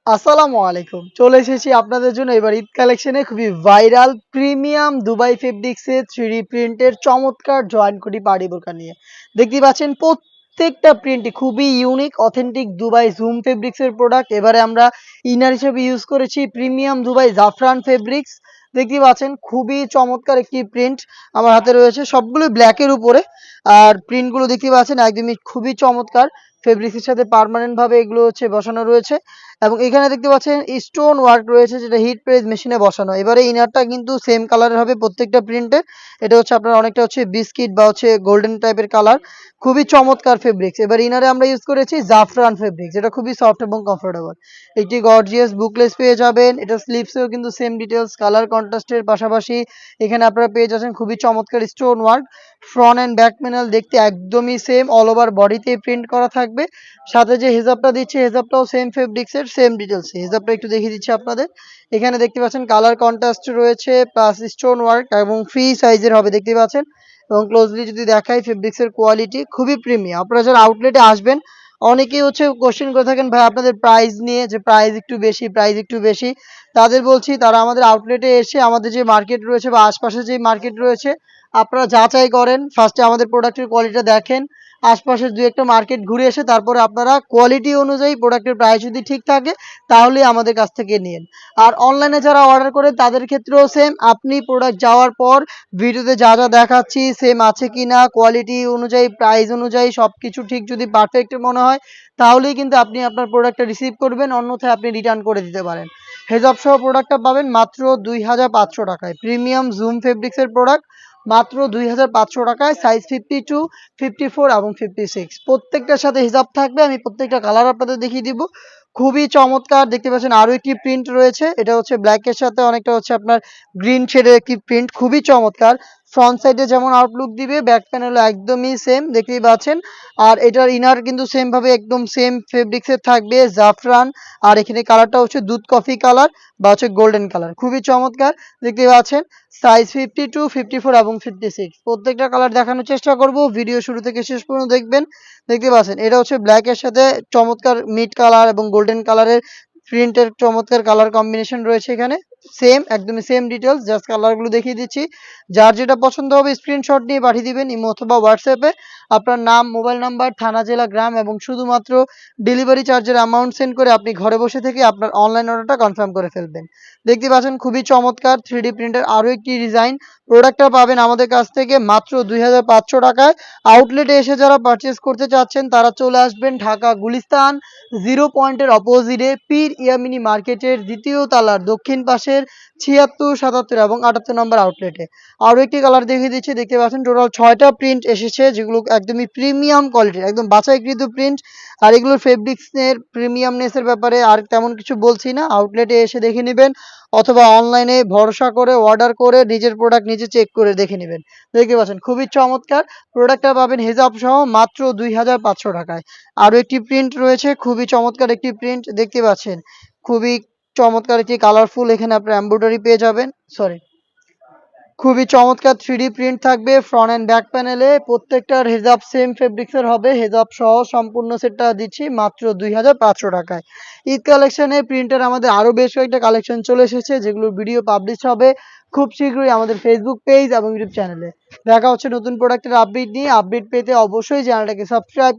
আসসালামু আলাইকুম। চলে এসেছি আপনাদের জন্য এবার ঈদ কালেকশনে খুবই ভাইরাল প্রিমিয়াম দুবাই ফেব্রিক্সের 3D প্রিন্টের চমৎকার জয়েন্ট কোটি পার্টি বোরকা নিয়ে। দেখতেই পাচ্ছেন প্রত্যেকটা প্রিন্টই খুবই ইউনিক অথেন্টিক দুবাই জুম ফেব্রিক্সের প্রোডাক্ট। এবারে আমরা ইনার হিসেবে ইউজ করেছি প্রিমিয়াম দুবাই জাফরান ফেব্রিক্স। দেখতেই পাচ্ছেন খুবই চমৎকার একটি প্রিন্ট আমার হাতে রয়েছে। সবগুলোই ব্ল্যাকের উপরে। আর প্রিন্টগুলো দেখতেই পাচ্ছেন একদমই খুবই চমৎকার। ফেব্রিক্সের সাথে পার্মানেন্ট ভাবে এগুলো বসানো রয়েছে। এবং এখানে দেখতে পাচ্ছেন স্টোন ওয়ার্ক রয়েছে যেটা হিট প্রেস মেশিনে বসানো। এবারে ইনারটা কিন্তু সেম কালারের হবে প্রত্যেকটা প্রিন্টের। এটা আপনার অনেকটা বিস্কিট বা গোল্ডেন টাইপের কালার। খুবই চমৎকার ফেব্রিক্স। এবার ইনারে আমরা ইউজ করেছি জাফরান ফেব্রিক্স যেটা খুবই সফট এবং কমফোর্টেবল। একটি গর্জিয়াস বুকলেস পেয়ে যাবেন। এটা স্লিভসেও কিন্তু সেম ডিটেলস কালার কন্ট্রাস্টের পাশাপাশি এখানে আপনারা পেয়ে যাচ্ছেন খুবই চমৎকার stone work. Front and back panel দেখতে একদমই সেম অল ওভার বডিতে প্রিন্ট করা থাকবে। সাথে যে হেজাবটা দিচ্ছি হেজাবটাও সেম ফেব্রিক্সের সেম ডিটেলস। হেজাবটা একটু দেখিয়ে দিচ্ছি আপনাদের। এখানে দেখতে পাচ্ছেন কালার কন্ট্রাস্ট রয়েছে প্লাস স্টোন ওয়ার্ক এবং ফ্রি সাইজের হবে দেখতে পাচ্ছেন। এবং ক্লোজলি যদি দেখাই ফেব্রিক্সের কোয়ালিটি খুবই প্রিমিয়াম। আপনারা যারা আউটলেটে আসবেন অনেকেই কোশ্চেন করে থাকেন ভাই আপনাদের প্রাইস নিয়ে যে প্রাইস একটু বেশি। তাদের বলছি তারা আমাদের আউটলেটে এসে আমাদের যে মার্কেট রয়েছে বা আশপাশে যে মার্কেট রয়েছে আপনারা যাচাই করেন। ফার্স্টে আমাদের প্রোডাক্টের কোয়ালিটিটা দেখেন। আশপাশের ২-১ টা মার্কেট ঘুরে এসে তারপরে আপনারা কোয়ালিটি অনুযায়ী প্রোডাক্টের প্রাইস যদি ঠিক থাকে তাহলেই আমাদের কাছ থেকে নিন। আর অনলাইনে যারা অর্ডার করে তাদের ক্ষেত্রেও সেম। আপনি প্রোডাক্ট যাওয়ার পর ভিডিওতে যা দেখাচ্ছি সেম আছে কিনা, কোয়ালিটি অনুযায়ী, প্রাইস অনুযায়ী সবকিছু ঠিক যদি পারফেক্ট মনে হয় তাহলেই কিন্তু আপনি আপনার প্রোডাক্টটা রিসিভ করবেন। অন্যথায় আপনি রিটার্ন করে দিতে পারেন। হেজাব সহ প্রোডাক্টটা পাবেন মাত্র ২৫০০ টাকায়। প্রিমিয়াম জুম ফেব্রিক্সের প্রোডাক্ট মাত্র ২৫০০ টাকায়। সাইজ 52, 54 এবং 56 প্রত্যেকটার সাথে হিজাব থাকবে। আমি প্রত্যেকটা কালার আপনাদের দেখিয়ে দিব। খুবই চমৎকার। দেখতে পাচ্ছেন আরো একটি প্রিন্ট রয়েছে। এটা ব্ল্যাকের সাথে অনেকটা আপনার গ্রিন শেডের একটি প্রিন্ট খুবই চমৎকার। ফ্রন্ট সাইডে যেমন আউটলুক দিবে ব্যাক প্যানেলও একদমই সেম দেখতেই পাচ্ছেন। আর এটার ইনার কিন্তু সেম ভাবে একদম সেম ফেব্রিক্সের থাকবে জাফরান। আর এখানে কালারটা দুধ কফি কালার বা গোল্ডেন কালার খুবই চমৎকার দেখতে পাচ্ছেন। সাইজ 52, 54 এবং 56 প্রত্যেকটা কালার দেখানোর চেষ্টা করব। ভিডিও শুরু থেকে শেষ পর্যন্ত দেখবেন। দেখতে পাচ্ছেন এটা ব্ল্যাক এর সাথে চমৎকার মিড কালার এবং গোল্ডেন কালারের প্রিন্টের চমৎকার কালার কম্বিনেশন রয়েছে এখানে। সেম একদমই সেম ডিটেলস জাস্ট কালারগুলো দেখিয়ে দিচ্ছি। যার যেটা পছন্দ হবে স্ক্রিনশট নিয়ে পাঠিয়ে দিবেন ইমো অথবা হোয়াটসঅ্যাপে। আপনার নাম, মোবাইল নাম্বার, থানা, জেলা, গ্রাম এবং শুধুমাত্র ডেলিভারি চার্জের অ্যামাউন্ট সেন্ড করে আপনি ঘরে বসে থেকে আপনার অনলাইন অর্ডারটা কনফার্ম করে ফেলবেন। দেখতে পাচ্ছেন খুবই চমৎকার 3D প্রিন্টের আরো একটি ডিজাইন। প্রোডাক্টটা পাবেন আমাদের কাছ থেকে মাত্র ২৫০০ টাকায়। আউটলেটে এসে যারা পারচেজ করতে চাচ্ছেন তারা চলে আসবেন ঢাকা গুলিস্তান 0 পয়েন্টের অপোজিটে পীর ইয়ামিনী মার্কেটের ২য় তলার দক্ষিণ পাশের ৭৬, ৭৭ এবং ৭৮ নম্বর আউটলেটে। আরো একটি কালার দেখিয়ে দিচ্ছি। দেখতে পাচ্ছেন টোটাল ৬টা প্রিন্ট এসেছে যেগুলো একদমই প্রিমিয়াম কোয়ালিটির একদম বাছাইকৃত প্রিন্ট। আর এগুলোর ফেব্রিক্সের প্রিমিয়ামনেসের ব্যাপারে আর তেমন কিছু বলছি না। আউটলেটে এসে দেখে নিবেন অথবা অনলাইনে ভরসা করে অর্ডার করে নিজের প্রোডাক্ট নিজে চেক করে দেখে নিবেন। দেখতে পাচ্ছেন খুবই চমৎকার। প্রোডাক্টটা পাবেন হেজাব সহ মাত্র ২৫০০ টাকায়। আরো একটি প্রিন্ট রয়েছে খুবই চমৎকার একটি প্রিন্ট দেখতে পাচ্ছেন। খুবই চমৎকার একটি কালারফুল এখানে আপনার এমব্রয়ডারি পেয়ে যাবেন। সরি, খুবই চমৎকার 3D প্রিন্ট থাকবে ফ্রন্ট এন্ড ব্যাক প্যানেলে। প্রত্যেকটার হেজাব সেম ফেব্রিক্সের হবে। হেজাব সহ সম্পূর্ণ সেটটা দিচ্ছি মাত্র ২৫০০ টাকায়। ঈদ কালেকশনে প্রিন্টের আমাদের আরো বেশ কয়েকটা কালেকশন চলে এসেছে যেগুলোর ভিডিও পাবলিশ হবে খুব শীঘ্রই আমাদের ফেসবুক পেজ এবং ইউটিউব চ্যানেলে। দেখা হচ্ছে নতুন প্রোডাক্টের আপডেট নিয়ে। আপডেট পেতে অবশ্যই চ্যানেলটাকে সাবস্ক্রাইব